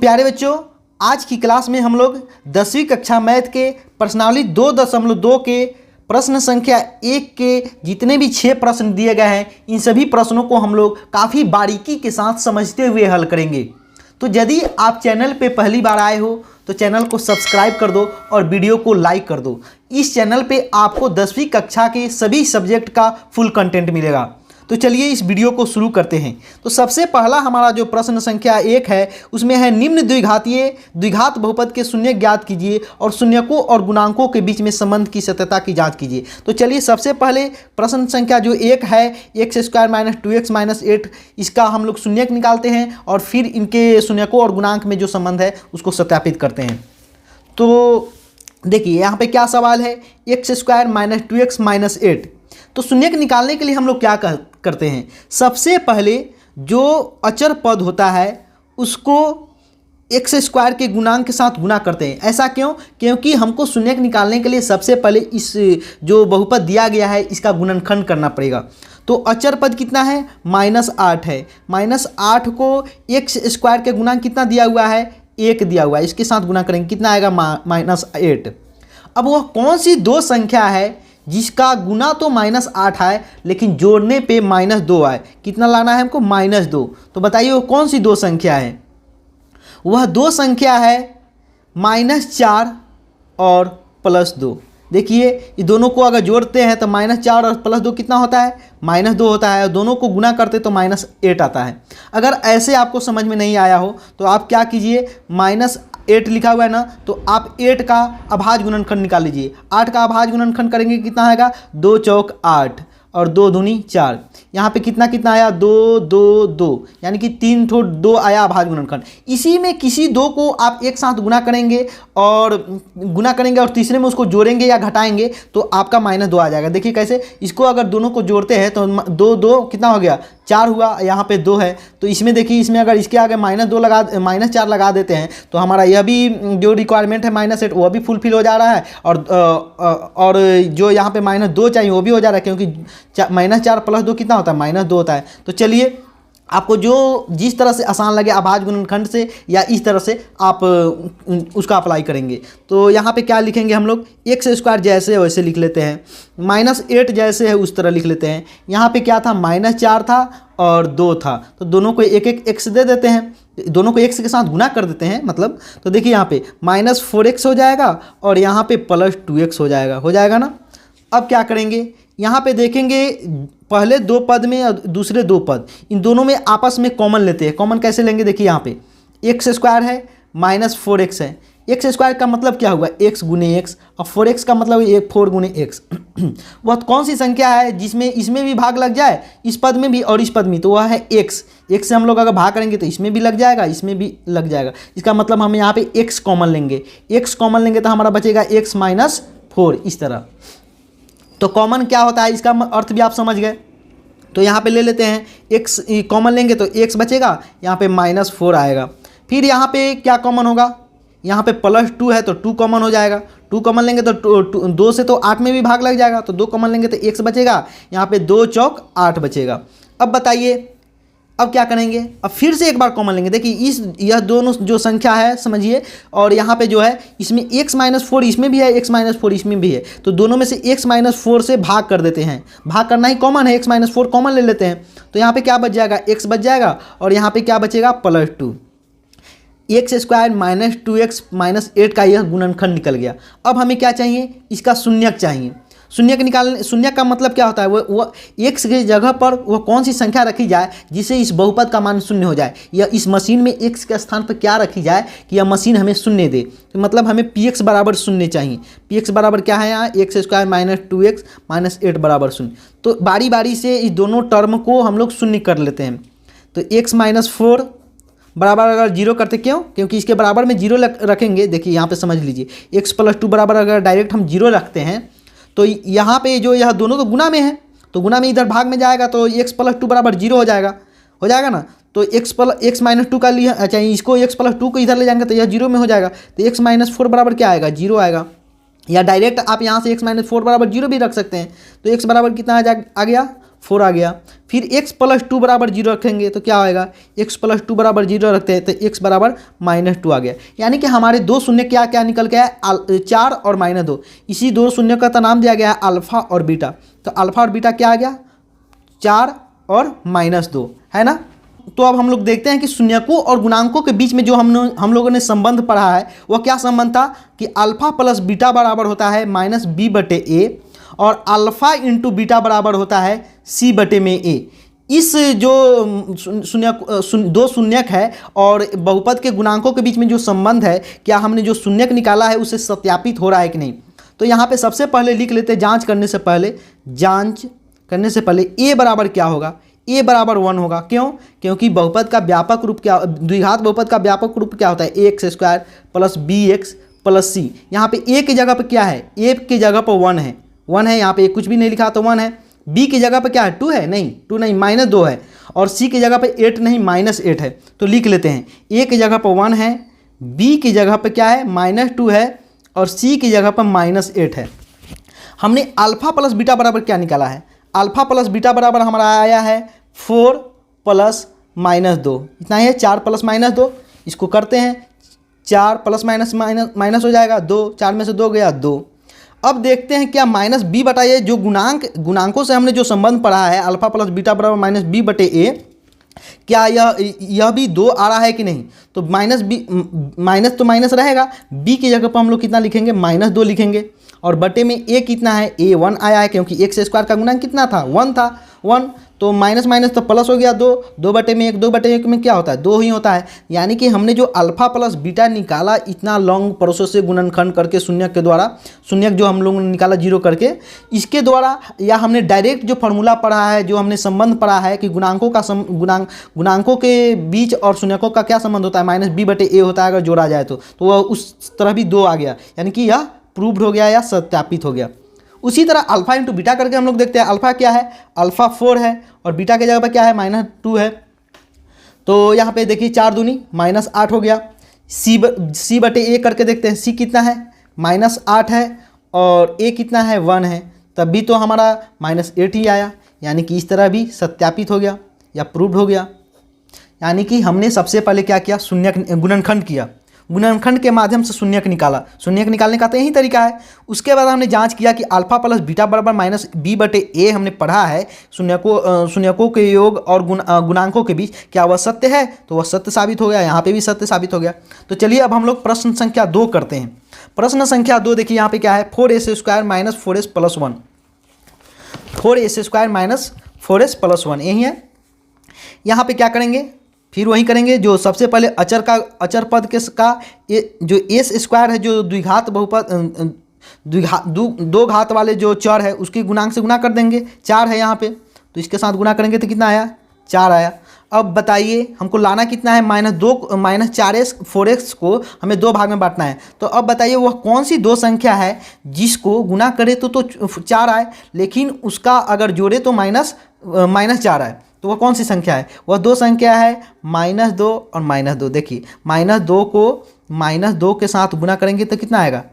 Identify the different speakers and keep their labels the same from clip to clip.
Speaker 1: प्यारे बच्चों, आज की क्लास में हम लोग 10वीं कक्षा मैथ के प्रश्नावली 2.2 के प्रश्न संख्या 1 के जितने भी 6 प्रश्न दिए गए हैं, इन सभी प्रश्नों को हम लोग काफ़ी बारीकी के साथ समझते हुए हल करेंगे। तो यदि आप चैनल पे पहली बार आए हो तो चैनल को सब्सक्राइब कर दो और वीडियो को लाइक कर दो। इस चैनल पे आपको 10वीं कक्षा के सभी सब्जेक्ट का फुल कंटेंट मिलेगा। तो चलिए इस वीडियो को शुरू करते हैं। तो सबसे पहला हमारा जो प्रश्न संख्या 1 है उसमें है निम्न द्विघातीय द्विघात बहुपद के शून्य ज्ञात कीजिए और शून्यकों और गुणांकों के बीच में संबंध की सत्यता की जांच कीजिए। तो चलिए सबसे पहले प्रश्न संख्या जो 1 है x² - 2x - 8, इसका हम लोग शून्यक निकालते हैं और फिर इनके शून्यकों और गुणांक में जो संबंध है उसको सत्यापित करते हैं। तो देखिए यहाँ पे क्या सवाल है, x² - 2x - 8। तो शून्यक निकालने के लिए हम लोग क्या करते हैं, सबसे पहले जो अचर पद होता है उसको x² के गुणांक के साथ गुना करते हैं। ऐसा क्यों? क्योंकि हमको शून्यक निकालने के लिए सबसे पहले इस जो बहुपद दिया गया है इसका गुणनखंड करना पड़ेगा। तो अचर पद कितना है, -8 है। -8 को x² के गुणांक कितना दिया हुआ है, 1 दिया हुआ है, इसके साथ गुना करेंगे कितना आएगा, -8। अब वह कौन सी दो संख्या है जिसका गुना तो -8 है लेकिन जोड़ने पे -2 आए, कितना लाना है हमको, -2। तो बताइए वो कौन सी दो संख्या है, वह दो संख्या है -4 और +2। देखिए ये दोनों को अगर जोड़ते हैं तो -4 और +2 कितना होता है, -2 होता है, और दोनों को गुना करते तो -8 आता है। अगर ऐसे आपको समझ में नहीं आया हो तो आप क्या कीजिए, -8 लिखा हुआ है ना, तो आप 8 का अभाज्य गुणनखंड निकाल लीजिए। 8 का अभाज्य गुणनखंड करेंगे कितना आएगा, 2 चौक 8 और 2 दूनी 4। यहाँ पे कितना कितना आया, 2 2 2, यानी कि 3 ठो 2 आया अभाज्य गुणनखंड। इसी में किसी दो को आप एक साथ गुना करेंगे और तीसरे में उसको जोड़ेंगे या घटाएंगे तो आपका -2 आ जाएगा। देखिए कैसे, इसको अगर दोनों को जोड़ते हैं तो 2 2 कितना हो गया, 4 हुआ, यहाँ पे 2 है। तो इसमें देखिए, इसमें अगर इसके आगे -4 लगा देते हैं तो हमारा यह भी जो रिक्वायरमेंट है -8 वह भी फुलफिल हो जा रहा है, और जो यहाँ पे -2 चाहिए वो भी हो जा रहा है, क्योंकि -4 + 2 कितना होता है, -2 होता है। तो चलिए आपको जो जिस तरह से आसान लगे अभाज्य गुणनखंड से या इस तरह से आप उसका अप्लाई करेंगे। तो यहाँ पे क्या लिखेंगे हम लोग, x² जैसे है वैसे लिख लेते हैं, -8 जैसे है उस तरह लिख लेते हैं। यहाँ पे क्या था, -4 था और 2 था, तो दोनों को एक एक x दे देते हैं, दोनों को x के साथ गुना कर देते हैं मतलब। तो देखिए यहाँ पे -4x हो जाएगा और यहाँ पे +2x हो जाएगा ना। अब क्या करेंगे, यहाँ पे देखेंगे पहले दो पद में और दूसरे दो पद, इन दोनों में आपस में कॉमन लेते हैं। कॉमन कैसे लेंगे, देखिए यहाँ पे x² है -4x है। x² का मतलब क्या हुआ, x गुने x, और 4x का मतलब 4 गुने x। वह कौन सी संख्या है जिसमें इसमें भी भाग लग जाए, इस पद में भी और इस पद में, तो वह है x। से हम लोग अगर भाग करेंगे तो इसमें भी लग जाएगा, इसमें भी लग जाएगा। इसका मतलब हम यहाँ पे x कॉमन लेंगे, तो हमारा बचेगा x - 4 इस तरह। तो कॉमन क्या होता है इसका अर्थ भी आप समझ गए। तो यहाँ पे ले लेते हैं, x कॉमन लेंगे तो x बचेगा, यहाँ पे -4 आएगा। फिर यहाँ पे क्या कॉमन होगा, यहाँ पे +2 है तो 2 कॉमन हो जाएगा। 2 कॉमन लेंगे तो 2 से तो 8 में भी भाग लग जाएगा, तो 2 कॉमन लेंगे तो x बचेगा, यहाँ पे 2 चौक 8 बचेगा। अब बताइए अब क्या करेंगे, अब फिर से एक बार कॉमन लेंगे। देखिए यह दोनों जो संख्या है समझिए, और यहाँ पे जो है इसमें x - 4 इसमें भी है, x - 4 इसमें भी है, तो दोनों में से x - 4 से भाग कर देते हैं। भाग करना ही कॉमन है, x - 4 कॉमन ले लेते हैं। तो यहाँ पे क्या बच जाएगा, x बच जाएगा, और यहाँ पे क्या बचेगा, +2। x² - 2x - 8 का यह गुणनखंड निकल गया। अब हमें क्या चाहिए, इसका शून्यक चाहिए। शून्यक का मतलब क्या होता है, वो x की जगह पर वह कौन सी संख्या रखी जाए जिससे इस बहुपद का मान शून्य हो जाए, या इस मशीन में x के स्थान पर क्या रखी जाए कि यह मशीन हमें शून्य दे। तो मतलब हमें px बराबर शून्य चाहिए। px बराबर क्या है यहाँ, x² - 2x - 8 बराबर 0। तो बारी बारी से इस दोनों टर्म को हम लोग शून्य कर लेते हैं। तो x - 4 बराबर अगर 0 करते, क्यों, क्योंकि इसके बराबर में 0 रखेंगे। देखिए यहाँ पे समझ लीजिए, x + 2 बराबर अगर डायरेक्ट हम 0 रखते हैं तो यहाँ पे जो यह दोनों तो गुना में है, तो गुना में इधर भाग में जाएगा, तो x + 2 बराबर 0 हो जाएगा ना। तो x - 2 का लिए, अच्छा इसको x + 2 को इधर ले जाएंगे तो यह 0 में हो जाएगा, तो x - 4 बराबर क्या आएगा, 0 आएगा। या डायरेक्ट आप यहाँ से x - 4 बराबर 0 भी रख सकते हैं। तो x बराबर कितना आ गया, 4 आ गया। फिर x प्लस 2 बराबर 0 रखेंगे तो क्या होएगा, x प्लस 2 बराबर 0 रखते हैं तो x बराबर -2 आ गया। यानी कि हमारे दो शून्य क्या क्या निकल के आया, 4 और -2। इसी दो शून्य का तो नाम दिया गया है अल्फा और बीटा। तो अल्फा और बीटा क्या आ गया, 4 और -2, है ना। तो अब हम लोग देखते हैं कि शून्यकों और गुणांकों के बीच में जो हम लोगों ने संबंध पढ़ा है वह क्या संबंध था कि अल्फा प्लस बीटा बराबर होता है -b/a और अल्फा इंटू बीटा बराबर होता है c/a। इस जो दो शून्यक है और बहुपद के गुणांकों के बीच में जो संबंध है, क्या हमने जो शून्यक निकाला है उससे सत्यापित हो रहा है कि नहीं। तो यहाँ पे सबसे पहले लिख लेते हैं, जांच करने से पहले a बराबर क्या होगा, a बराबर 1 होगा। क्यों, क्योंकि बहुपद का व्यापक रूप क्या, द्विघात बहुपद का व्यापक रूप क्या होता है, ax² plus bx plus c। यहाँ पे a की जगह पे क्या है, a की जगह पर 1 है, यहाँ पे कुछ भी नहीं लिखा तो 1 है। b की जगह पे क्या है, 2 है, नहीं 2 नहीं -2 है। और c की जगह पे 8 नहीं -8 है। तो लिख लेते हैं, a की जगह पर 1 है, b की जगह पे क्या है -2 है और c की जगह पर -8 है। हमने अल्फा प्लस बीटा बराबर क्या निकाला है, अल्फा प्लस बीटा बराबर हमारा आया है 4 प्लस -2, इतना ही है, 4 प्लस -2। इसको करते हैं, 4 प्लस माइनस हो जाएगा 2, 4 में से 2 गया 2। अब देखते हैं क्या -b/a जो गुणांकों से हमने जो संबंध पढ़ा है अल्फा प्लस बीटा बराबर -b/a, क्या यह भी 2 आ रहा है कि नहीं। तो माइनस तो माइनस रहेगा, b की जगह पर हम लोग कितना लिखेंगे, -2 लिखेंगे। और बटे में a कितना है, a 1 आया है क्योंकि x² का गुणांक कितना था, 1 था, 1। तो माइनस माइनस तो प्लस हो गया 2, 2/1 में क्या होता है, 2 ही होता है। यानी कि हमने जो अल्फा प्लस बीटा निकाला इतना लॉन्ग प्रोसेस से गुणनखंड करके शून्यक के द्वारा, शून्यक जो हम लोगों ने निकाला 0 करके, इसके द्वारा, या हमने डायरेक्ट जो फार्मूला पढ़ा है, जो हमने संबंध पढ़ा है कि गुणांकों के बीच और शून्यकों का क्या संबंध होता है, -b/a होता है अगर जोड़ा जाए तो वह उस तरह भी 2 आ गया, यानी कि यह प्रूव्ड हो गया या सत्यापित हो गया। उसी तरह अल्फा इंटू बीटा करके हम लोग देखते हैं, अल्फा क्या है, अल्फा 4 है और बीटा की जगह पर क्या है, -2 है। तो यहाँ पे देखिए 4 दूनी -8 हो गया। c/a करके देखते हैं, c कितना है, -8 है और a कितना है, 1 है, तब भी तो हमारा -8 ही आया। यानी कि इस तरह भी सत्यापित हो गया या प्रूव्ड हो गया। यानी कि हमने सबसे पहले क्या किया, शून्यक गुणनखंड किया, गुणनखंड के माध्यम से शून्यक निकाला। शून्यक निकालने का तो यही तरीका है। उसके बाद हमने जांच किया कि अल्फा प्लस बीटा बराबर -b/a हमने पढ़ा है शून्यकों के योग और गुणांकों के बीच, क्या वह सत्य है, तो वह सत्य साबित हो गया, यहाँ पे भी सत्य साबित हो गया। तो चलिए अब हम लोग प्रश्न संख्या 2 करते हैं। प्रश्न संख्या 2 देखिए यहाँ पे क्या है, 4s² - 4s + 1, 4s² - 4s + 1 यही है। यहाँ पे क्या करेंगे, फिर वही करेंगे जो सबसे पहले अचर पद के का जो s² है, जो द्विघात बहुपद दो घात वाले जो चर है उसके गुणांक से गुणा कर देंगे। 4 है यहाँ पे, तो इसके साथ गुणा करेंगे तो कितना आया, 4 आया। अब बताइए हमको लाना कितना है, -4s 4x को हमें 2 भाग में बांटना है। तो अब बताइए वह कौन सी 2 संख्या है जिसको गुना करे तो 4 आए, लेकिन उसका अगर जोड़े तो -4 आए। तो वह कौन सी संख्या है, वह 2 संख्या है -2 और -2। देखिए -2 को -2 के साथ गुना करेंगे तो कितना आएगा,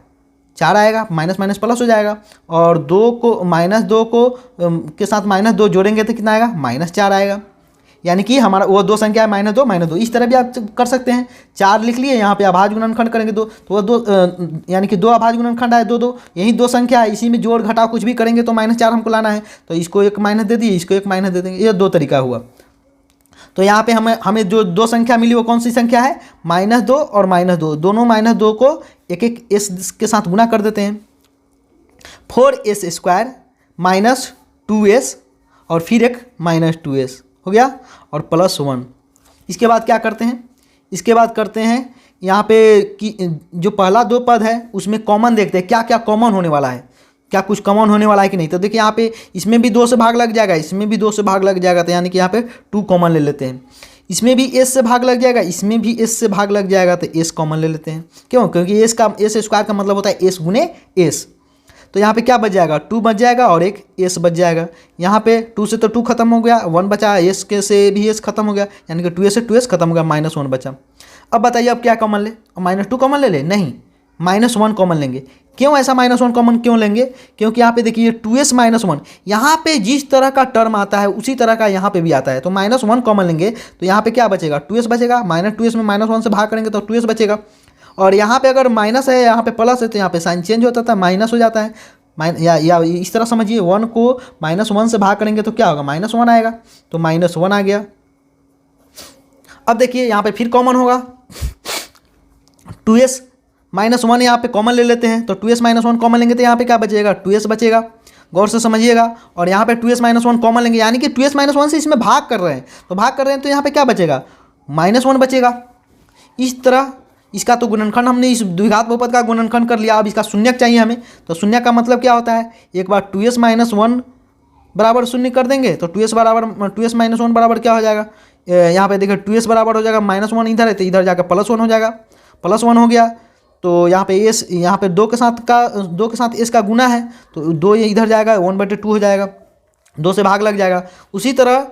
Speaker 1: 4 आएगा, माइनस माइनस प्लस हो जाएगा। और -2 को के साथ -2 जोड़ेंगे तो कितना आएगा, -4 आएगा। यानी कि हमारा वो 2 संख्या है -2 -2। इस तरह भी आप कर सकते हैं, 4 लिख लिए, यहाँ पे अभाज्य गुणनखंड करेंगे 2, तो वह 2 यानी कि 2 अभाज्य गुणनखंड आए 2 यही 2 संख्या है, इसी में जोड़ घटाव कुछ भी करेंगे तो -4 हमको लाना है। तो इसको एक माइनस दे दिए, इसको एक माइनस दे देंगे, ये 2 तरीका हुआ। तो यहाँ पे हमें जो 2 संख्या मिली वो कौन सी संख्या है, -2 और -2, दोनों -2 को एक s के साथ गुना कर देते हैं। 4s² - 2s और फिर एक -2s हो गया और +1। इसके बाद क्या करते हैं, इसके बाद करते हैं यहाँ पे कि जो पहला 2 पद है उसमें कॉमन देखते हैं, क्या क्या कॉमन होने वाला है, क्या कुछ कॉमन होने वाला है कि नहीं। तो देखिए यहाँ पे इसमें भी 2 से भाग लग जाएगा, इसमें भी 2 से भाग लग जाएगा, तो यानी कि यहाँ पे 2 कॉमन ले लेते हैं। इसमें भी s से भाग लग जाएगा, इसमें भी s से भाग लग जाएगा, तो s कॉमन ले लेते हैं। क्यों, क्योंकि s² का मतलब होता है s गुने s। तो यहाँ पे क्या बच जाएगा, 2 बच जाएगा और एक s बच जाएगा। यहाँ पे 2 से तो 2 खत्म हो गया, 1 बचा, s के से भी s खत्म हो गया, यानी कि 2s से 2s खत्म हो गया, -1 बचा। अब बताइए अब क्या कॉमन ले, -2 कॉमन ले नहीं, -1 कॉमन लेंगे। क्यों ऐसा -1 कॉमन क्यों लेंगे? क्योंकि यहाँ पे देखिए 2s - 1, यहाँ पे जिस तरह का टर्म आता है उसी तरह का यहाँ पे भी आता है, तो -1 कॉमन लेंगे तो यहाँ पे क्या बचेगा? 2s बचेगा। -2s में -1 से भाग करेंगे तो 2s बचेगा। और यहाँ पे अगर माइनस है, यहाँ पे प्लस है, तो यहाँ पे साइन चेंज होता था, माइनस हो जाता है। या इस तरह समझिए, 1 को -1 से भाग करेंगे तो क्या होगा? -1 आएगा, तो -1 आ गया। अब देखिए यहाँ पे फिर कॉमन होगा, 2s -1 यहाँ पे कॉमन ले लेते हैं, तो 2s -1 कॉमन लेंगे तो यहाँ पे क्या बचेगा? 2s बचेगा। गौर से समझिएगा। और यहाँ पे 2s -1 कॉमन लेंगे, यानी कि 2s -1 से इसमें भाग कर रहे हैं, तो भाग कर रहे हैं तो यहाँ पे क्या बचेगा? -1 बचेगा। इस तरह इसका तो गुणनखंड हमने इस द्विघात बहुपद का गुणनखंड कर लिया। अब इसका शून्यक चाहिए हमें, तो शून्यक का मतलब क्या होता है? एक बार 2s -1 बराबर शून्य कर देंगे तो 2s -1 बराबर क्या हो जाएगा? यहाँ पे देखिए 2s बराबर हो जाएगा -1, इधर है तो इधर जाकर +1 हो जाएगा, +1 हो गया। तो यहाँ पे s, यहाँ पे 2 के साथ s का गुना है, तो 2 ये इधर जाएगा, 1/2 हो जाएगा, 2 से भाग लग जाएगा। उसी तरह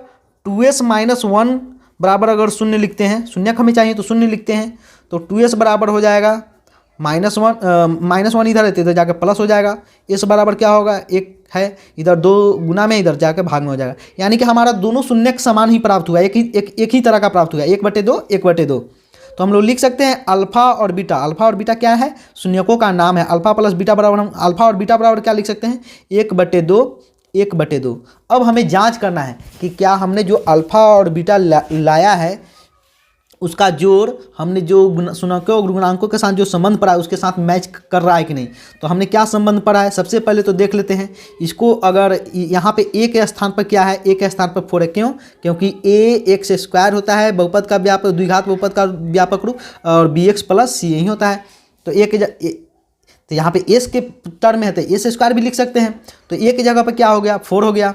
Speaker 1: 2s -1 बराबर अगर शून्य लिखते हैं, शून्यक हमें चाहिए तो शून्य लिखते हैं, तो 2s बराबर हो जाएगा -1 इधर है तो इधर जाकर प्लस हो जाएगा। s बराबर क्या होगा? 1 है, इधर 2 गुना में इधर जाकर भाग में हो जाएगा। यानी कि हमारा दोनों शून्यक समान ही प्राप्त हुआ, एक ही तरह का प्राप्त हुआ, 1/2 1/2। तो हम लोग लिख सकते हैं अल्फा और बीटा। अल्फा और बीटा क्या है? शून्यकों का नाम है। अल्फा प्लस बीटा बराबर, हम अल्फा और बीटा बराबर क्या लिख सकते हैं? 1/2 1/2। अब हमें जांच करना है कि क्या हमने जो अल्फा और बीटा लाया है उसका जोड़ हमने जो शून्यकों और गुणांकों के साथ जो संबंध पढ़ा है उसके साथ मैच कर रहा है कि नहीं। तो हमने क्या संबंध पढ़ा है? सबसे पहले तो देख लेते हैं इसको। अगर यहाँ पे a के स्थान पर क्या है? a के स्थान पर 4 है। क्यों? क्योंकि a x स्क्वायर होता है, बहुपद का व्यापक, द्विघात बहुपद का व्यापक रूप, और bx + c यही होता है। तो तो यहाँ पे s के टर्म में है तो s स्क्वायर भी लिख सकते हैं। तो a की जगह पर क्या हो गया? 4 हो गया।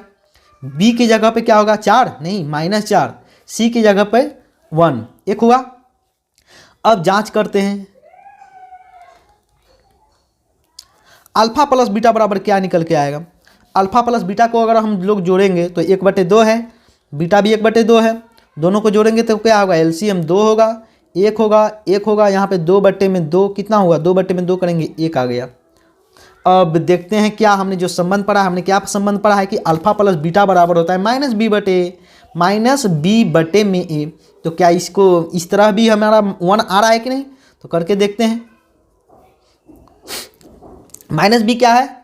Speaker 1: b की जगह पर क्या होगा? 4 नहीं, -4। c की जगह पर 1 1 हुआ। अब जांच करते हैं, अल्फा प्लस बीटा बराबर क्या निकल के आएगा? अल्फा प्लस बीटा को अगर हम लोग जोड़ेंगे तो 1/2 है, बीटा भी 1/2 है, दोनों को जोड़ेंगे तो क्या होगा? एलसीएम 2 होगा, 1 होगा, 1 होगा। यहाँ पे 2/2 कितना हुआ? 2/2 करेंगे 1 आ गया। अब देखते हैं क्या हमने जो संबंध पढ़ा है, हमने क्या संबंध पढ़ा है कि अल्फा प्लस बीटा बराबर होता है -b में a। तो क्या इसको इस तरह भी हमारा 1 आ रहा है कि नहीं? तो करके देखते हैं। -b क्या है?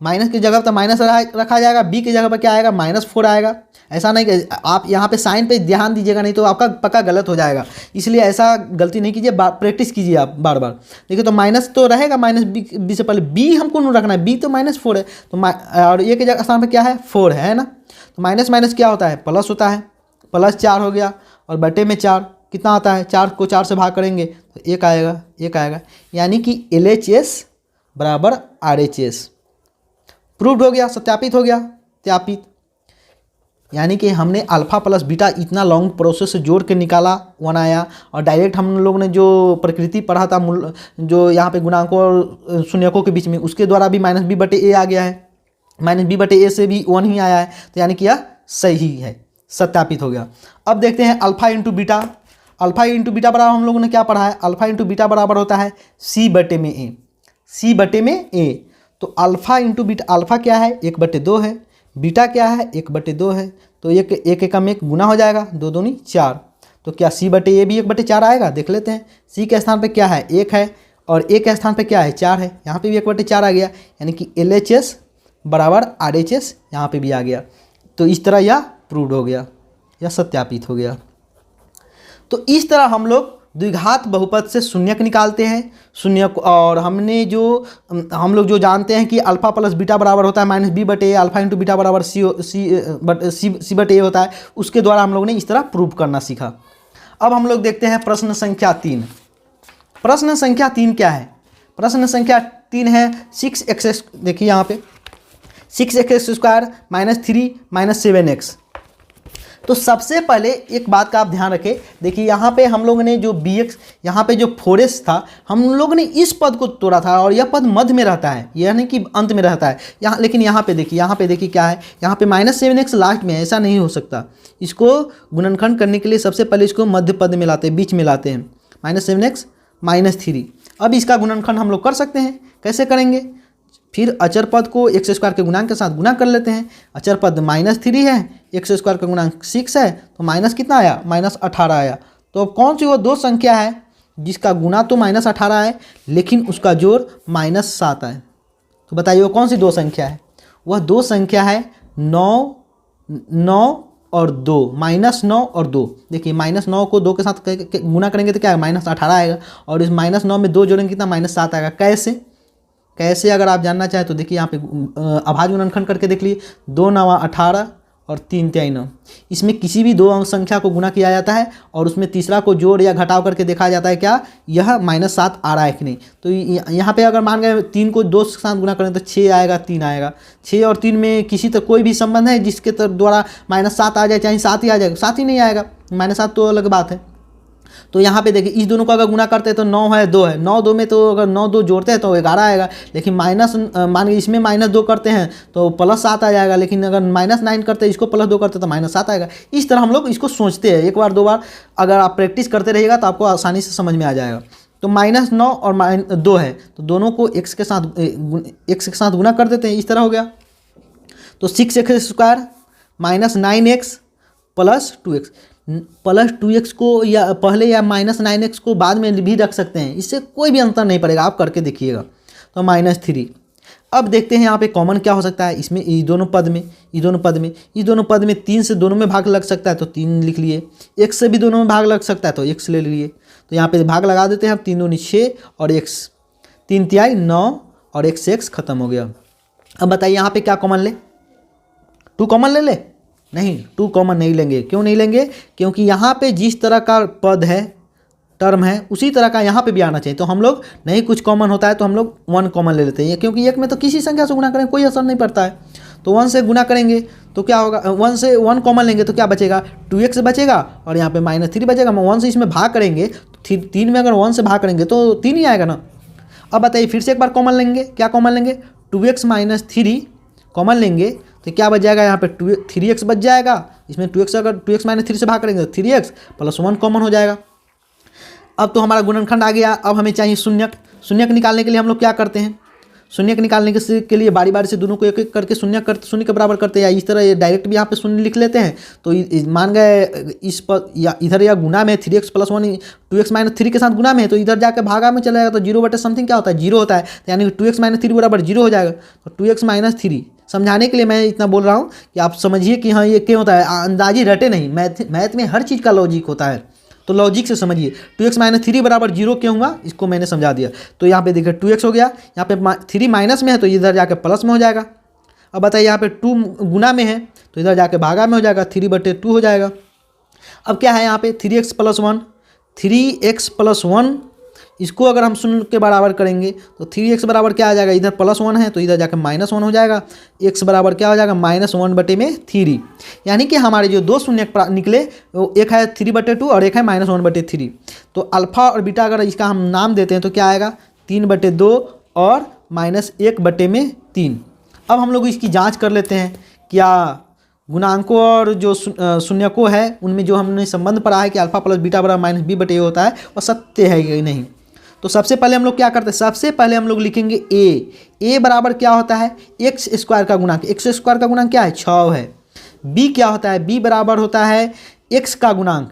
Speaker 1: माइनस की जगह पर माइनस रखा जाएगा, b की जगह पर क्या आएगा? -4 आएगा। ऐसा नहीं कि आप यहाँ पे साइन पे ध्यान दीजिएगा, नहीं तो आपका पक्का गलत हो जाएगा। इसलिए ऐसा गलती नहीं कीजिए, प्रैक्टिस कीजिए आप बार बार। देखिए तो माइनस तो रहेगा, -b से पहले b हमको नहीं रखना है, b तो -4 है, तो और a के जगह स्थान पर क्या है? 4 है ना। तो माइनस माइनस क्या होता है? प्लस होता है, +4 हो गया, और बटे में 4 कितना आता है? 4 को 4 से भाग करेंगे तो 1 आएगा, 1 आएगा। यानी कि LHS बराबर RHS प्रूव्ड हो गया, सत्यापित हो गया, त्यापित। यानी कि हमने अल्फा प्लस बीटा इतना लॉन्ग प्रोसेस से जोड़ के निकाला, 1 आया। और डायरेक्ट हम लोग ने जो प्रकृति पढ़ा था, जो यहाँ पे गुणांकों और शून्यकों के बीच में, उसके द्वारा भी -b/a आ गया है, -b/a से भी 1 ही आया है। तो यानी कि यह सही है, सत्यापित हो गया। अब देखते हैं alpha into beta. Alpha into beta बराबर हम लोगों ने क्या पढ़ा है? अल्फा इंटू बीटा बराबर होता है c/a, c/a। तो अल्फा इंटू बीटा, अल्फा क्या है? 1/2 है, बीटा क्या है? 1/2 है। तो एक एकम 1 गुना हो जाएगा, 2 दूनी 4। तो क्या c/a भी 1/4 आएगा? देख लेते हैं। c के स्थान पे क्या है? 1 है, और a के स्थान पे क्या है? 4 है। यहाँ पे भी 1/4 आ गया, यानी कि LHS बराबर RHS यहाँ पे भी आ गया। तो इस तरह यह प्रूव्ड हो गया, यह सत्यापित हो गया। तो इस तरह हम लोग द्विघात बहुपद से शून्यक निकालते हैं। शून्यक, और हमने जो हम लोग जो जानते हैं कि अल्फा प्लस बीटा बराबर होता है -b/a, अल्फा इंटू बीटा बराबर c/a होता है, उसके द्वारा हम लोग ने इस तरह प्रूव करना सीखा। अब हम लोग देखते हैं प्रश्न संख्या 3। प्रश्न संख्या 3 क्या है? प्रश्न संख्या 3 है 6x, देखिए यहाँ पे 6x² -3 -7x। तो सबसे पहले एक बात का आप ध्यान रखें, देखिए यहाँ पे हम लोग ने जो bx, यहाँ पे जो 4s था, हम लोग ने इस पद को तोड़ा था, और यह पद मध्य में रहता है, यह नहीं कि अंत में रहता है यहाँ। लेकिन यहाँ पे देखिए क्या है? यहाँ पे -7x लास्ट में है, ऐसा नहीं हो सकता। इसको गुणनखंड करने के लिए सबसे पहले इसको मध्य पद में लाते हैं, बीच में लाते हैं। -7x -3। अब इसका गुणनखंड हम लोग कर सकते हैं। कैसे करेंगे? फिर अचर पद को एक्स स्क्वायर के गुणांक के साथ गुणा कर लेते हैं। अचर पद -3 है, एक्स स्क्वायर का गुणांक 6 है, तो माइनस कितना आया? -18 आया। तो अब कौन सी वो दो संख्या है जिसका गुणा तो -18 है लेकिन उसका जोड़ -7 है? तो बताइए वो कौन सी दो संख्या है? वह दो संख्या है 9 और 2, -9 और 2। देखिए -9 को 2 के साथ गुना करेंगे तो क्या है? -18 आएगा, और इस -9 में 2 जोड़ेंगे कितना? -7 आएगा। कैसे अगर आप जानना चाहें तो देखिए यहाँ पे अभाज्य गुणनखंड करके देख लीजिए। 2 9 18 और 3 3 9। इसमें किसी भी दो अंक संख्या को गुना किया जाता है और उसमें तीसरा को जोड़ या घटाव करके देखा जाता है क्या यह -7 आ रहा है कि नहीं। तो यहाँ पे अगर मान गए 3 को 2 के साथ गुना करें तो 6 आएगा, 3 आएगा। 6 और 3 में किसी तो कोई भी संबंध है जिसके द्वारा -7 आ जाए, चाहे 7 ही आ जाएगा? 7 ही नहीं आएगा, -7 तो अलग बात है। तो यहाँ पे देखिए इस दोनों को अगर गुना करते हैं तो 9 है 2 है, 9 2 में तो अगर 9 2 जोड़ते हैं तो 11 आएगा। लेकिन मान के इसमें -2 करते हैं तो +7 आ जाएगा, लेकिन अगर -9 करते हैं इसको +2 करते हैं तो -7 आएगा। इस तरह हम लोग इसको सोचते हैं। एक बार दो बार अगर आप प्रैक्टिस करते रहिएगा तो आपको आसानी से समझ में आ जाएगा। तो -9 और -2 है तो दोनों को x के साथ गुना कर देते हैं। इस तरह हो गया। तो 6x² -9x + 2x +2x को या पहले या -9x को बाद में भी रख सकते हैं, इससे कोई भी अंतर नहीं पड़ेगा, आप करके देखिएगा। तो -3। अब देखते हैं यहाँ पे कॉमन क्या हो सकता है इसमें, इस दोनों पद में 3 से दोनों में भाग लग सकता है तो 3 लिख लिए, x से भी दोनों में भाग लग सकता है तो x ले लिए। तो यहाँ पे भाग लगा देते हैं हम। 3 दूनी 6 और x 3 तिहाई 9 और x खत्म हो गया। अब बताइए यहाँ पे क्या कॉमन ले? 2 कॉमन ले? नहीं, 2 कॉमन नहीं लेंगे। क्यों नहीं लेंगे? क्योंकि यहाँ पे जिस तरह का पद है, टर्म है, उसी तरह का यहाँ पे भी आना चाहिए। तो हम लोग नहीं, कुछ कॉमन होता है तो हम लोग 1 कॉमन ले लेते हैं, क्योंकि एक में तो किसी संख्या से गुना करें कोई असर नहीं पड़ता है। तो 1 से गुना करेंगे तो क्या होगा? 1 से 1 कॉमन लेंगे तो क्या बचेगा? 2x बचेगा और यहाँ पे -3 बचेगा। 1 से इसमें भाग करेंगे तो 3 में अगर 1 से भाग करेंगे तो 3 ही आएगा ना। अब बताइए फिर से एक बार कॉमन लेंगे। क्या कॉमन लेंगे? 2x - 3 कॉमन लेंगे तो क्या बच जाएगा? यहाँ पे 3x बच जाएगा। इसमें 2x अगर 2x - 3 से भाग करेंगे तो 3x + 1 कॉमन हो जाएगा। अब तो हमारा गुणनखंड आ गया। अब हमें चाहिए शून्यक। शून्यक निकालने के लिए हम लोग क्या करते हैं? शून्यक निकालने के लिए बारी बारी से दोनों को एक एक करके शून्य के बराबर करते हैं, या इस तरह डायरेक्ट भी यहाँ पे शून्य लिख लेते हैं। तो मान गए इस पर या इधर या गुना में 3x + 1 2x - 3 के साथ गुना में, तो इधर जाकर भागा में चला जाएगा तो 0/समथिंग क्या होता है? 0 होता है। तो यानी कि 2x - 3 बराबर 0 हो जाएगा। तो 2x - 3 समझाने के लिए मैं इतना बोल रहा हूँ कि आप समझिए कि हाँ ये क्या होता है, अंदाजी रटे नहीं। मैथ में हर चीज़ का लॉजिक होता है, तो लॉजिक से समझिए। 2x - 3 बराबर 0 क्यों हुआ इसको मैंने समझा दिया। तो यहाँ पे देखिए 2x हो गया, यहाँ पे 3 माइनस में है तो इधर जाके प्लस में हो जाएगा। अब बताइए यहाँ पे 2 गुना में है तो इधर जाके भागा में हो जाएगा, 3/2 हो जाएगा। अब क्या है यहाँ पे 3x + 1, 3x + 1 इसको अगर हम शून्य के बराबर करेंगे तो 3x बराबर क्या आ जाएगा? इधर +1 है तो इधर जाकर -1 हो जाएगा। x बराबर क्या हो जाएगा? -1/3। यानी कि हमारे जो दो शून्य निकले वो एक है 3/2 और एक है -1/3। तो अल्फा और बीटा अगर इसका हम नाम देते हैं तो क्या आएगा? 3/2 और -1/3। अब हम लोग इसकी जाँच कर लेते हैं, क्या गुणांकों और जो शून्यकों है उनमें जो हमने संबंध पढ़ा है कि अल्फा + बीटा बराबर -b/a होता है वो सत्य है कि नहीं। तो सबसे पहले हम लोग क्या करते हैं? सबसे पहले हम लोग लिखेंगे a बराबर क्या होता है? x² का गुणांक। x² का गुणांक क्या है? 6 है। b क्या होता है? b बराबर होता है x का गुणांक।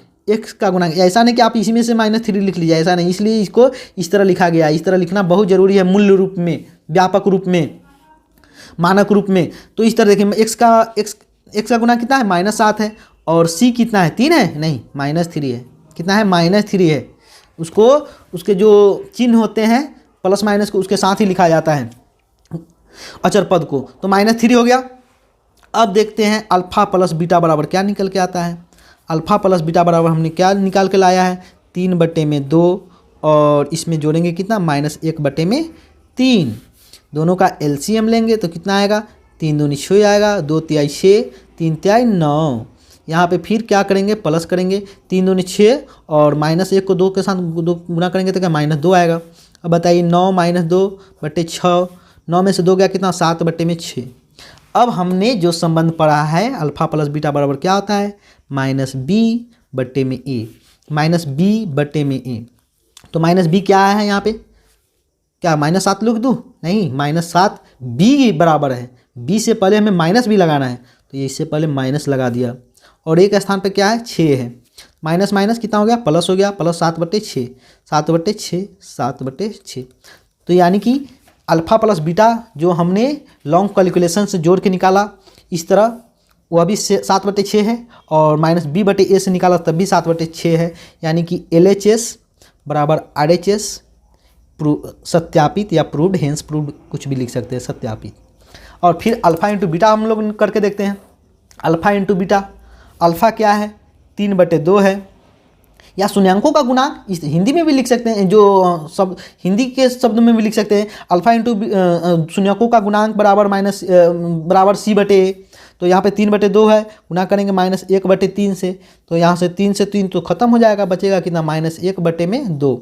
Speaker 1: ऐसा नहीं कि आप इसी में से -3 लिख लीजिए, ऐसा नहीं। इसलिए इसको इस तरह लिखा गया है। इस तरह लिखना बहुत जरूरी है, मूल्य रूप में, व्यापक रूप में, मानक रूप में। तो इस तरह देखिए x का गुणांक कितना है? -7 है। और c कितना है? 3 है? नहीं, -3 है। कितना है? -3 है। उसको उसके जो चिन्ह होते हैं प्लस माइनस को उसके साथ ही लिखा जाता है अचर पद को। तो -3 हो गया। अब देखते हैं अल्फा + बीटा बराबर क्या निकल के आता है। अल्फा + बीटा बराबर हमने क्या निकाल के लाया है? 3/2 और इसमें जोड़ेंगे कितना? -1/3। दोनों का एलसीएम लेंगे तो कितना आएगा? 3 दूनी 6 आएगा, 2 तिहाई 6, 3 तिहाई 9। यहाँ पे फिर क्या करेंगे? प्लस करेंगे। 3 दूनी 6 और -1 को 2 के साथ गुना करेंगे तो क्या? -2 आएगा। अब बताइए 9 - 2/6, 9 में से 2 गया कितना? 7/6। अब हमने जो संबंध पढ़ा है अल्फा + बीटा बराबर क्या होता है? -b/a। -b/a। तो माइनस बी क्या है यहाँ पे, क्या -7 लिख दूँ, नहीं, -7 बी बराबर है, बी से पहले हमें माइनस भी लगाना है, तो ये इससे पहले माइनस लगा दिया। और एक स्थान पे क्या है, 6 है, माइनस माइनस कितना हो गया, प्लस हो गया, प्लस 7/6, 7/6, 7/6। तो यानी कि अल्फ़ा प्लस बीटा जो हमने लॉन्ग कैलकुलेशन से जोड़ के निकाला इस तरह, वह भी 7/6 है, और -b/a से निकाला तब भी 7/6 है। यानी कि LHS बराबर RHS सत्यापित या प्रूव्ड, हेंस प्रूव्ड कुछ भी लिख सकते हैं, सत्यापित। और फिर अल्फ़ा इंटू बीटा हम लोग करके देखते हैं। अल्फ़ा इंटू बीटा, अल्फ़ा क्या है, 3/2 है, या शून्यांकों का गुणांक, इस हिंदी में भी लिख सकते हैं, जो सब हिंदी के शब्द में भी लिख सकते हैं। अल्फ़ा इंटू शून्यांकों का गुणांक बराबर c/a। तो यहाँ पे 3/2 है, गुना करेंगे -1/3 से, तो यहाँ से 3 से 3 तो खत्म हो जाएगा, बचेगा कितना, -1/2।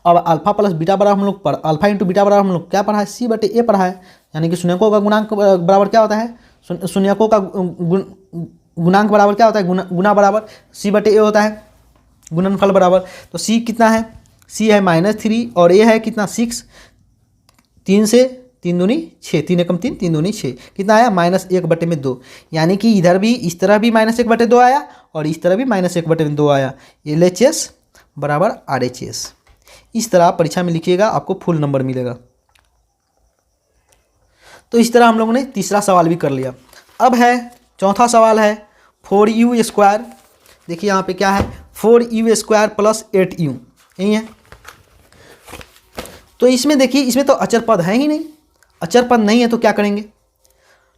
Speaker 1: अब अल्फ़ा प्लस बीटा बराबर हम लोग अल्फ़ा इंटू बीटा बराबर हम लोग क्या पढ़ा है, c/a पढ़ा है। यानी कि शून्यकों का गुणांक बराबर क्या होता है, शून्यकों का गुणांक बराबर क्या होता है, गुना बराबर c/a होता है, गुणनफल बराबर। तो c कितना है, c है -3 और a है कितना 6, 3 से 3 दूनी 6, 3 एकम 3, 3 दूनी 6, कितना आया -1/2। यानी कि इधर भी इस तरह भी -1/2 आया और इस तरह भी -1/2 आया। LHS बराबर RHS, इस तरह आप परीक्षा में लिखिएगा, आपको फुल नंबर मिलेगा। तो इस तरह हम लोगों ने तीसरा सवाल भी कर लिया। अब है चौथा सवाल है 4u²। देखिए यहाँ पे क्या है, 4u² + 8u, यही है। तो इसमें देखिए, इसमें तो अचर पद है ही नहीं, अचर पद नहीं है तो क्या करेंगे,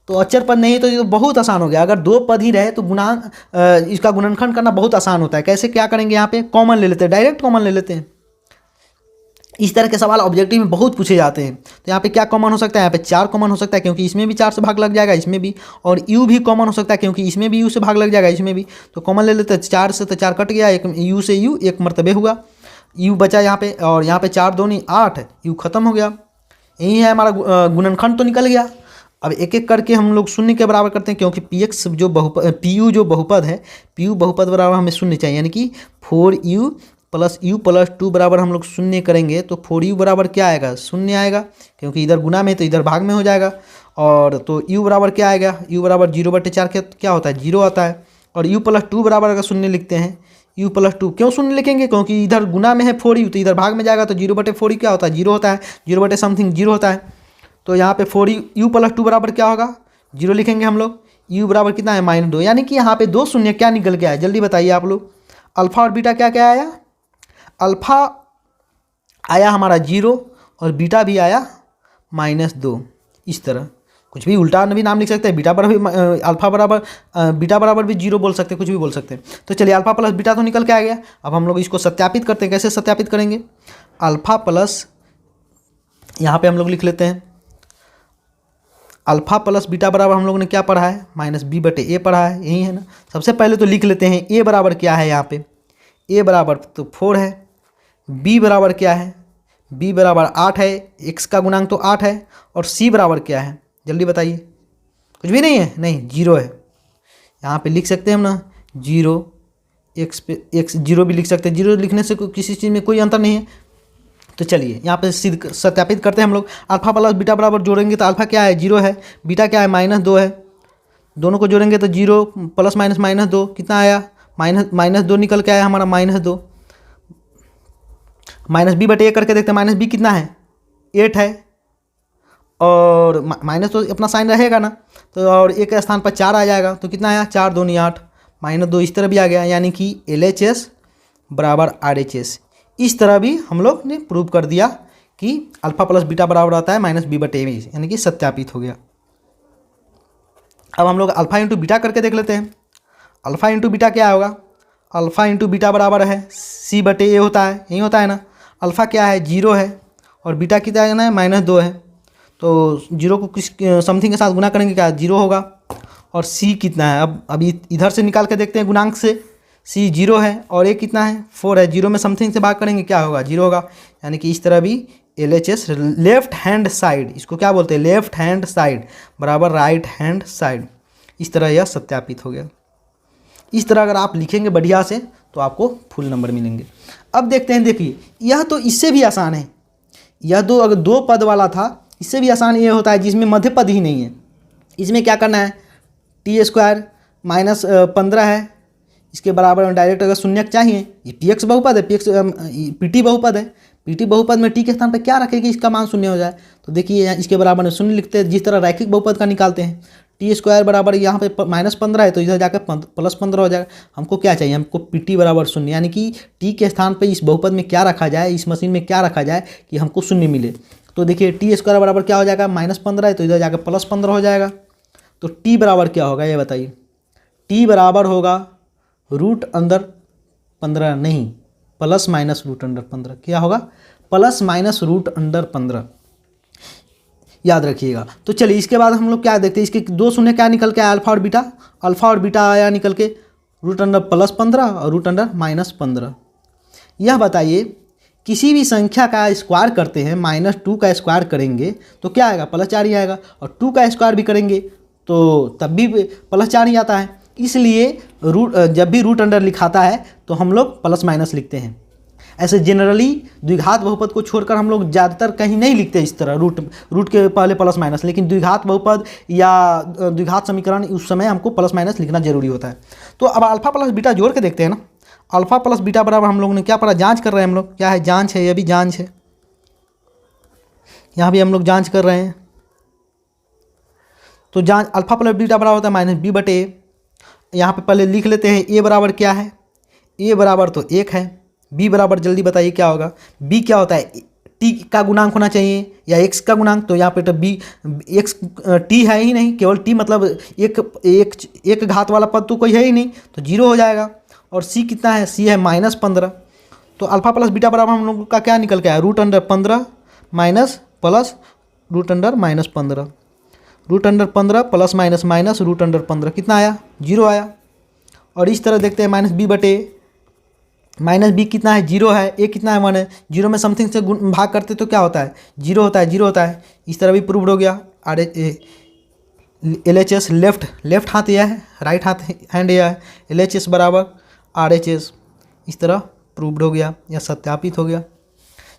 Speaker 1: तो अचर पद नहीं है तो ये तो बहुत आसान हो गया। अगर दो पद ही रहे तो इसका गुणनखंड करना बहुत आसान होता है। कैसे, क्या करेंगे, यहाँ पे कॉमन ले लेते हैं, डायरेक्ट कॉमन ले लेते हैं। इस तरह के सवाल ऑब्जेक्टिव में बहुत पूछे जाते हैं। तो यहाँ पे क्या कॉमन हो सकता है, यहाँ पे 4 कॉमन हो सकता है, क्योंकि इसमें भी 4 से भाग लग जाएगा, इसमें भी। और u भी कॉमन हो सकता है, क्योंकि इसमें भी u से भाग लग जाएगा, इसमें भी। तो कॉमन ले लेते हैं, 4 से तो 4 कट गया, एक u से u एक मरतबे हुआ, u बचा यहाँ पे, और यहाँ पे 4 दूनी 8, u खत्म हो गया। यही है हमारा गुणनखंड तो निकल गया। अब एक एक करके हम लोग शून्य के बराबर करते हैं, क्योंकि px जो pu जो बहुपद है, pu बहुपद बराबर हमें शून्य चाहिए। यानी कि 4u + u + 2 बराबर हम लोग शून्य करेंगे तो 4u बराबर क्या आएगा, शून्य आएगा, क्योंकि इधर गुना में तो इधर भाग में हो जाएगा। और तो u बराबर क्या आएगा, u बराबर 0/4 क्या होता है, 0 आता है। और u + 2 बराबर अगर शून्य लिखते हैं, u + 2 क्यों शून्य लिखेंगे, क्योंकि इधर गुना में है 4u तो इधर भाग में जाएगा, तो 0/4 क्या होता है, 0 होता है, 0/समथिंग 0 होता है। तो यहाँ पे 4u + 2 बराबर क्या होगा, 0 लिखेंगे हम लोग। u बराबर कितना है, -2। यानी कि यहाँ पे 2 शून्य क्या निकल के आया, जल्दी बताइए आप लोग। अल्फ़ा और बीटा क्या क्या आया, अल्फ़ा आया हमारा 0 और बीटा भी आया -2। इस तरह कुछ भी उल्टा भी नाम लिख सकते हैं, बीटा बराबर भी अल्फ़ा बराबर बीटा बराबर भी 0 बोल सकते हैं, कुछ भी बोल सकते हैं। तो चलिए अल्फ़ा प्लस बीटा तो निकल के आ गया। अब हम लोग इसको सत्यापित करते हैं। कैसे सत्यापित करेंगे, अल्फ़ा प्लस यहाँ पे हम लोग लिख लेते हैं, अल्फ़ा प्लस बीटा बराबर हम लोगों ने क्या पढ़ा है, -b/a पढ़ा है, यही है ना। सबसे पहले तो लिख लेते हैं a बराबर क्या है, यहाँ पे a बराबर तो 4 है, b बराबर क्या है, b बराबर 8 है, x का गुणांक तो 8 है, और c बराबर क्या है, जल्दी बताइए। कुछ भी नहीं है, नहीं 0 है। यहाँ पे लिख सकते हैं हम ना 0, x पे x 0 भी लिख सकते हैं, 0 लिखने से किसी चीज़ में कोई अंतर नहीं है। तो चलिए यहाँ पे सिद्ध सत्यापित करते हैं हम लोग। अल्फ़ा प्लस बीटा बराबर जोड़ेंगे तो अल्फ़ा क्या है, 0 है, बीटा क्या है -2 है, दोनों को जोड़ेंगे तो 0 + -2 कितना आया, -2 निकल के आया हमारा -2। -b/a करके देखते हैं, -b कितना है, 8 है, और माइनस तो अपना साइन रहेगा ना, तो और एक स्थान पर 4 आ जाएगा, तो कितना आया, 4 दूनी 8, -2 इस तरह भी आ गया। यानी कि LHS बराबर RHS। इस तरह भी हम लोग ने प्रूव कर दिया कि अल्फ़ा प्लस बीटा बराबर आता है -b/a, यानी कि सत्यापित हो गया। अब हम लोग अल्फ़ा इंटू बीटा करके देख लेते हैं। अल्फ़ा इंटू बीटा क्या होगा, अल्फ़ा इंटू बीटा बराबर है c/a होता है, यही होता है ना। अल्फ़ा क्या है, 0 है, और बीटा कितना है, -2 है, तो 0 को किस समथिंग के साथ गुना करेंगे क्या, 0 होगा। और c कितना है, अब अभी इधर से निकाल के देखते हैं गुणांक से, c 0 है और a कितना है, 4 है, 0 में समथिंग से भाग करेंगे क्या होगा, 0 होगा। यानी कि इस तरह भी LHS लेफ्ट हैंड साइड, इसको क्या बोलते हैं, लेफ्ट हैंड साइड बराबर राइट हैंड साइड। इस तरह यह सत्यापित हो गया। इस तरह अगर आप लिखेंगे बढ़िया से तो आपको फुल नंबर मिलेंगे। अब देखते हैं, देखिए यह तो इससे भी आसान है। यह तो अगर 2 पद वाला था, इससे भी आसान ये होता है जिसमें मध्य पद ही नहीं है। इसमें क्या करना है, t² माइनस 15 है, इसके बराबर में डायरेक्ट अगर शून्यक चाहिए, ये px बहुपद है, pt बहुपद है, pt बहुपद में t के स्थान पर क्या रखेगी इसका मान शून्य हो जाए। तो देखिए इसके बराबर में शून्य लिखते हैं, जिस तरह रैखिक बहुपद का निकालते हैं। t² बराबर यहाँ पे -15 है तो इधर जाकर +15 हो जाएगा। हमको क्या चाहिए, हमको pt बराबर शून्य, यानी कि t के स्थान पे इस बहुपद में क्या रखा जाए, इस मशीन में क्या रखा जाए कि हमको शून्य मिले। तो देखिए t² बराबर क्या हो जाएगा, -15 है तो इधर जाकर +15 हो जाएगा। तो t बराबर क्या होगा ये बताइए, t बराबर होगा √15 नहीं, ±√15। क्या होगा, ±√15, याद रखिएगा। तो चलिए इसके बाद हम लोग क्या देखते हैं, इसके 2 शून्य क्या निकल के आया, अल्फा और बीटा। अल्फा और बीटा आया निकल के √+15 और √-15। यह बताइए किसी भी संख्या का स्क्वायर करते हैं, -2 का स्क्वायर करेंगे तो क्या आएगा, +4 ही आएगा, और 2 का स्क्वायर भी करेंगे तो तब भी +4 ही आता है। इसलिए जब भी √अंडर लिखाता है तो हम लोग प्लस माइनस लिखते हैं। ऐसे जनरली द्विघात बहुपद को छोड़कर हम लोग ज़्यादातर कहीं नहीं लिखते इस तरह रूट के पहले प्लस माइनस, लेकिन द्विघात बहुपद या द्विघात समीकरण उस समय हमको प्लस माइनस लिखना जरूरी होता है। तो अब अल्फा प्लस बीटा जोड़ के देखते हैं ना। अल्फा प्लस बीटा बराबर हम लोगों ने क्या पढ़ा, जांच कर रहे हैं हम लोग, क्या है, जांच है, यह भी जांच है, यहाँ भी हम लोग जांच कर रहे हैं। तो जांच अल्फा प्लस बीटा बराबर होता है -b/a। यहाँ पे पहले लिख लेते हैं, a बराबर क्या है, a बराबर तो 1 है, b बराबर जल्दी बताइए क्या होगा, b क्या होता है, t का गुणांक होना चाहिए या x का गुणांक। तो यहाँ पे तो b x t है ही नहीं, केवल t मतलब एक घात वाला पद तो कोई है ही नहीं, तो 0 हो जाएगा। और c कितना है, c है -15। तो अल्फा प्लस बीटा बराबर हम लोग का क्या निकल के आया, √15 minus plus √15, √15 plus minus minus √15 कितना आया, 0 आया। और इस तरह देखते हैं -b कितना है, 0 है, a कितना है 1 है, 0 में समथिंग से भाग करते तो क्या होता है, 0 होता है, 0 होता है। इस तरह भी प्रूव्ड हो गया। LHS लेफ्ट हाथ यह है, राइट हाथ हैंड यह है, LHS बराबर RHS, इस तरह प्रूव्ड हो गया या सत्यापित हो गया।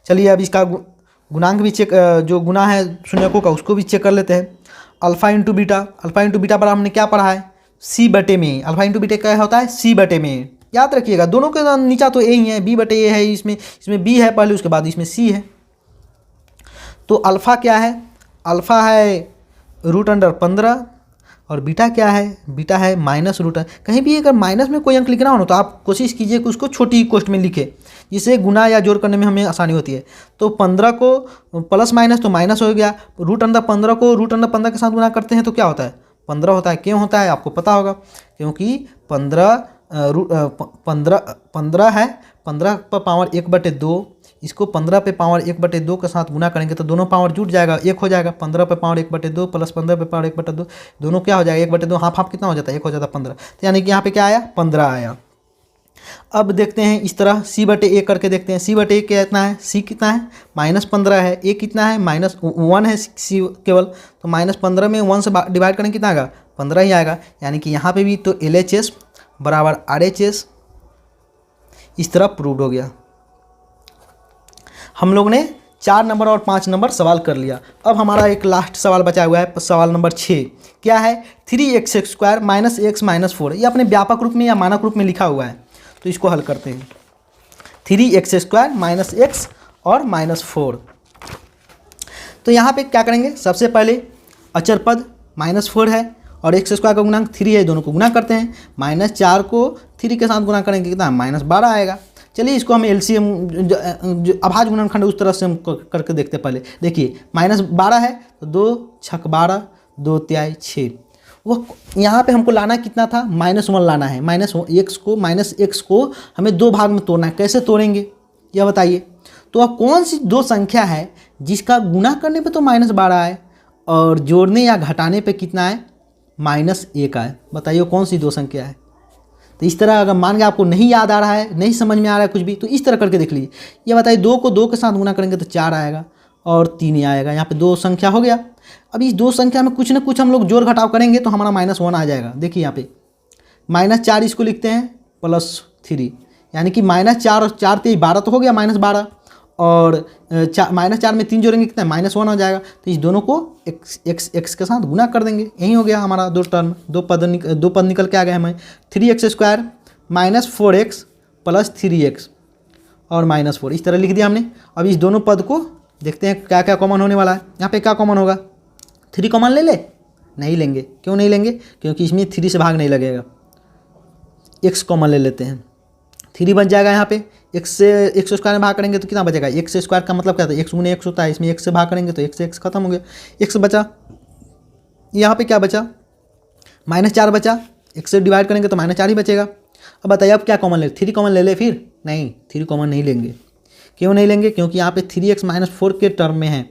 Speaker 1: चलिए अब इसका गुणांक भी चेक, जो गुना है शून्यकों का उसको भी चेक कर लेते हैं। अल्फा इंटू बीटा बराबर हमने क्या पढ़ा है, c/में। अल्फा इंटू बीटा क्या होता है, c/में। याद रखिएगा, दोनों के नीचा तो a ही है, b/a है, इसमें b है पहले, उसके बाद इसमें c है। तो अल्फ़ा क्या है, अल्फ़ा है √15 और बीटा क्या है, बीटा है -√। कहीं भी अगर माइनस में कोई अंक लिखना हो ना तो आप कोशिश कीजिए कि उसको छोटी कोष्ठ में लिखे, जिससे गुना या जोड़ करने में हमें आसानी होती है। तो 15 को प्लस माइनस तो माइनस हो गया, √15 को √15 के साथ गुना करते हैं तो क्या होता है, 15 होता है। क्यों होता है आपको पता होगा, क्योंकि 15 है, 15 पर पावर 1/2, इसको 15 पे पावर 1/2 के साथ गुना करेंगे तो दोनों पावर जुट जाएगा, 1 हो जाएगा। 15 पे पावर 1/2 प्लस 15 पे पावर 1/2, दोनों क्या हो जाएगा, 1/2, हाफ कितना हो जाता है, 1 हो जाता है 15। तो यानी कि यहाँ पे क्या आया, 15 आया। अब देखते हैं इस तरह c/a करके देखते हैं, c/a कितना है, c कितना है, -15 है, a कितना है, -1 है c केवल, तो -15 में 1 से डिवाइड करेंगे कितना आएगा, 15 ही आएगा। यानी कि यहाँ पे भी तो LHS बराबर RHS, इस तरह प्रूव्ड हो गया। हम लोग ने 4 नंबर और 5 नंबर सवाल कर लिया। अब हमारा एक लास्ट सवाल बचा हुआ है, सवाल नंबर 6। क्या है, 3x² - x - 4। ये अपने व्यापक रूप में या मानक रूप में लिखा हुआ है, तो इसको हल करते हैं। 3x² - x और -4। तो यहाँ पे क्या करेंगे, सबसे पहले अचर पद -4 है और x² का गुणांक 3 है, दोनों को गुना करते हैं। -4 को 3 के साथ गुना करेंगे कितना, -12 आएगा। चलिए इसको हम LCM जो अभाज्य गुणनखंड उस तरह से हम करके देखते हैं। पहले देखिए -12 है तो 2 छक 12, 2 तिहाई 6। वो यहाँ पे हमको लाना कितना था, -1 लाना है। -x को हमें 2 भाग में तोड़ना है। कैसे तोड़ेंगे यह बताइए। तो अब कौन सी 2 संख्या है जिसका गुना करने पे तो -12 है और जोड़ने या घटाने पे कितना है, -1 है। बताइए कौन सी 2 संख्या है। तो इस तरह अगर मान के आपको नहीं याद आ रहा है, नहीं समझ में आ रहा है कुछ भी, तो इस तरह करके देख लीजिए। ये बताइए 2 को 2 के साथ गुना करेंगे तो 4 आएगा और 3 ही आएगा। यहाँ पे 2 संख्या हो गया। अब इस 2 संख्या में कुछ ना कुछ हम लोग जोड़ घटाव करेंगे तो हमारा -1 आ जाएगा। देखिए यहाँ पे -4 इसको लिखते हैं +3, यानी कि -4 और 4 × 3 12 तो हो गया -12, और -4 में 3 जोड़ेंगे कितना -1 हो जाएगा। तो इस दोनों को x के साथ गुना कर देंगे, यही हो गया हमारा दो पद निकल के आ गए हमें। 3x² - 4x + 3x और -4 इस तरह लिख दिया हमने। अब इस दोनों पद को देखते हैं क्या क्या कॉमन होने वाला है। यहाँ पे क्या कॉमन होगा, 3 कॉमन ले ले, नहीं लेंगे। क्यों नहीं लेंगे, क्योंकि इसमें 3 से भाग नहीं लगेगा। x कॉमन ले लेते हैं, 3 बच जाएगा। यहाँ पे x स्क्वायर में भाग करेंगे तो कितना बचेगा, x स्क्वायर का मतलब क्या था, x × x होता है, इसमें x से भाग करेंगे तो x खत्म हो गया, x बचा। यहाँ पे क्या बचा, -4 बचा, x से डिवाइड करेंगे तो -4 ही बचेगा। अब बताइए अब क्या कॉमन ले, 3 कॉमन ले ले, फिर नहीं 3 कॉमन नहीं लेंगे। क्यों नहीं लेंगे, क्योंकि यहाँ पे 3x - 4 के टर्म में है।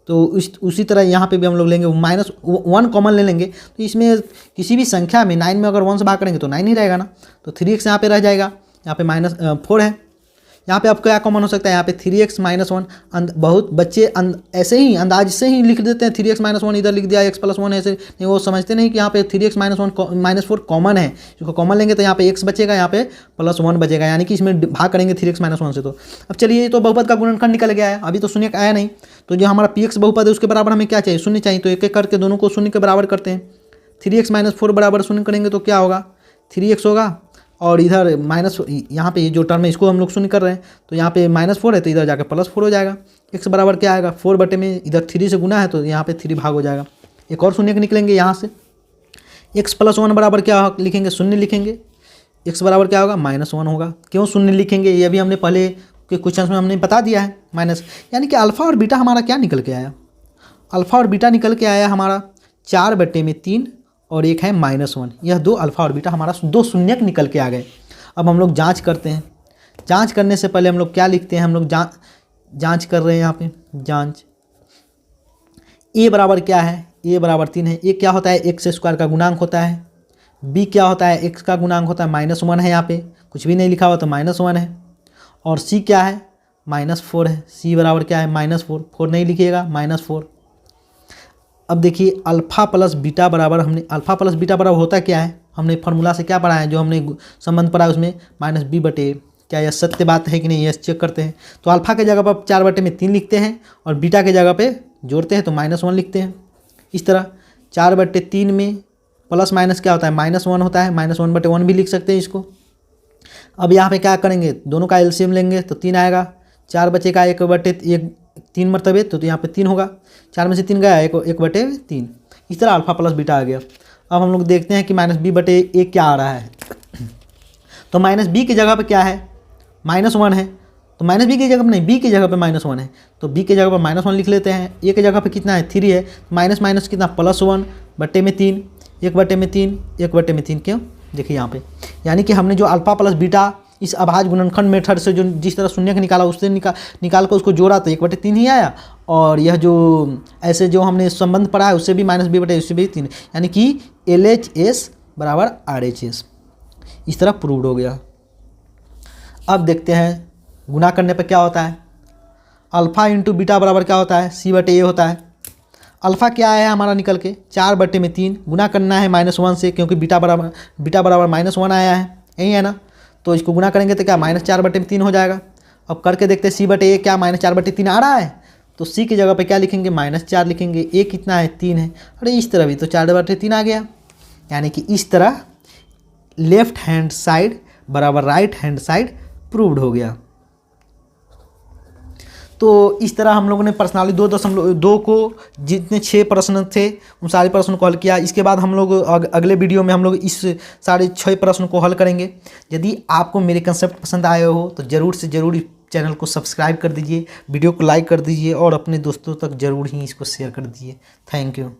Speaker 1: तो उसी तरह यहाँ पे भी हम लोग लेंगे, -1 कॉमन ले लेंगे। तो इसमें किसी भी संख्या में 9 में अगर 1 से भाग करेंगे तो 9 ही रहेगा ना, तो 3x यहाँ पे रह जाएगा। यहाँ पे -4 है। यहाँ पे अब क्या कॉमन हो सकता है, यहाँ पे 3x - 1। बहुत बच्चे ऐसे ही अंदाज से ही लिख देते हैं, 3x - 1 इधर लिख दिया, x + 1 ऐसे नहीं, वो समझते नहीं कि यहाँ पे 3x - 1 -4 कॉमन है। इसको कॉमन लेंगे तो यहाँ पे x बचेगा, यहाँ पे +1 बचेगा, यानी कि इसमें भाग करेंगे 3x - 1 से। तो अब चलिए, ये तो बहुपद का गुणनखंड निकल गया है, अभी तो शून्य आया नहीं। तो जो हमारा px बहुपद है उसके बराबर हमें क्या चाहिए, शून्य चाहिए। तो एक एक करके दोनों को शून्य के बराबर करते हैं। 3x - 4 बराबर शून्य करेंगे तो क्या होगा, 3x होगा, और इधर माइनस, यहाँ पे जो टर्म है इसको हम लोग शून्य कर रहे हैं, तो यहाँ पे -4 है तो इधर जाकर +4 हो जाएगा। x बराबर क्या आएगा, 4 बटे में इधर 3 से गुना है तो यहाँ पे 3 भाग हो जाएगा। एक और शून्य निकलेंगे यहाँ से, x + 1 बराबर क्या लिखेंगे, शून्य लिखेंगे। x बराबर क्या होगा, -1 होगा। क्यों शून्य लिखेंगे, ये भी हमने पहले के क्वेश्चन में हमने बता दिया है। माइनस यानी कि अल्फ़ा और बीटा हमारा क्या निकल के आया, अल्फ़ा और बीटा निकल के आया हमारा 4 बटे में 3 और एक है -1। यह 2 अल्फ़ा और बीटा हमारा 2 शून्यक निकल के आ गए। अब हम लोग जांच करते हैं। जांच करने से पहले हम लोग क्या लिखते हैं, हम लोग जांच कर रहे हैं यहाँ पे। जांच a बराबर क्या है, a बराबर 3 है। a क्या होता है, x² का गुणांक होता है। b क्या होता है, x का गुणांक होता है। -1 है, यहाँ पे कुछ भी नहीं लिखा हुआ तो -1 है। और c क्या है, -4 है। c बराबर क्या है, -4, 4 नहीं लिखिएगा, -4। अब देखिए अल्फ़ा प्लस बीटा बराबर, हमने अल्फ़ा प्लस बीटा बराबर होता क्या है, हमने फार्मूला से क्या पढ़ा है, जो हमने संबंध पढ़ा है उसमें -b बटे, क्या यह सत्य बात है कि नहीं, यह चेक करते हैं। तो अल्फ़ा के जगह पर 4 बटे में 3 लिखते हैं और बीटा के जगह पे जोड़ते हैं तो -1 लिखते हैं। इस तरह 4 बटे 3 में प्लस माइनस क्या होता है, -1 होता है। -1 बटे 1 भी लिख सकते हैं इसको। अब यहाँ पे क्या करेंगे, दोनों का एलसीएम लेंगे तो 3 आएगा। 4 बचेगा 1 बटे 3 मरतबे, तो यहाँ पे 3 होगा। 4 में से 3 गया, 1 बटे 3। इस तरह अल्फ़ा प्लस बीटा आ गया। अब हम लोग देखते हैं कि -b बटे a क्या आ रहा है। तो -b की जगह पे क्या है, -1 है। तो -b की जगह पर नहीं, b की जगह पे -1 है, तो b की जगह पर -1 लिख लेते हैं। a की जगह पे कितना है, 3 है। माइनस माइनस कितना, +1 बटे में 3, 1 बटे में 3, 1 बटे में 3। क्यों, देखिए यहाँ पे, यानी कि हमने जो अल्फ़ा प्लस बीटा इस अभाज्य गुणनखंड मेथड से जो जिस तरह शून्य निकाला, उससे निकाल कर उसको जोड़ा तो 1 बटे 3 ही आया। और यह जो ऐसे जो हमने संबंध पढ़ा है उससे भी -b बटे उससे भी 3, यानी कि LHS बराबर RHS। इस तरह प्रूव्ड हो गया। अब देखते हैं गुना करने पर क्या होता है। अल्फ़ा इंटू बीटा बराबर क्या होता है, c बटे a होता है। अल्फ़ा क्या आया हमारा निकल के, 4 बटे में 3, गुना करना है -1 से, क्योंकि बीटा बराबर -1 आया है, यही है ना। तो इसको गुना करेंगे तो क्या, -4 बटे में 3 हो जाएगा। अब करके देखते हैं c बटे a क्या -4 बटे 3 आ रहा है, तो c की जगह पे क्या लिखेंगे, -4 लिखेंगे। a कितना है, 3 है। अरे इस तरह भी तो 4 बटे 3 आ गया। यानी कि इस तरह लेफ्ट हैंड साइड बराबर राइट हैंड साइड प्रूव्ड हो गया। तो इस तरह हम लोगों ने प्रश्नावली 2.2 को जितने 6 प्रश्न थे उन सारे प्रश्नों को हल किया। इसके बाद हम लोग अगले वीडियो में हम लोग इस सारे 6 प्रश्नों को हल करेंगे। यदि आपको मेरे कंसेप्ट पसंद आए हो तो ज़रूर से ज़रूर चैनल को सब्सक्राइब कर दीजिए, वीडियो को लाइक कर दीजिए और अपने दोस्तों तक ज़रूर ही इसको शेयर कर दीजिए। Thank you.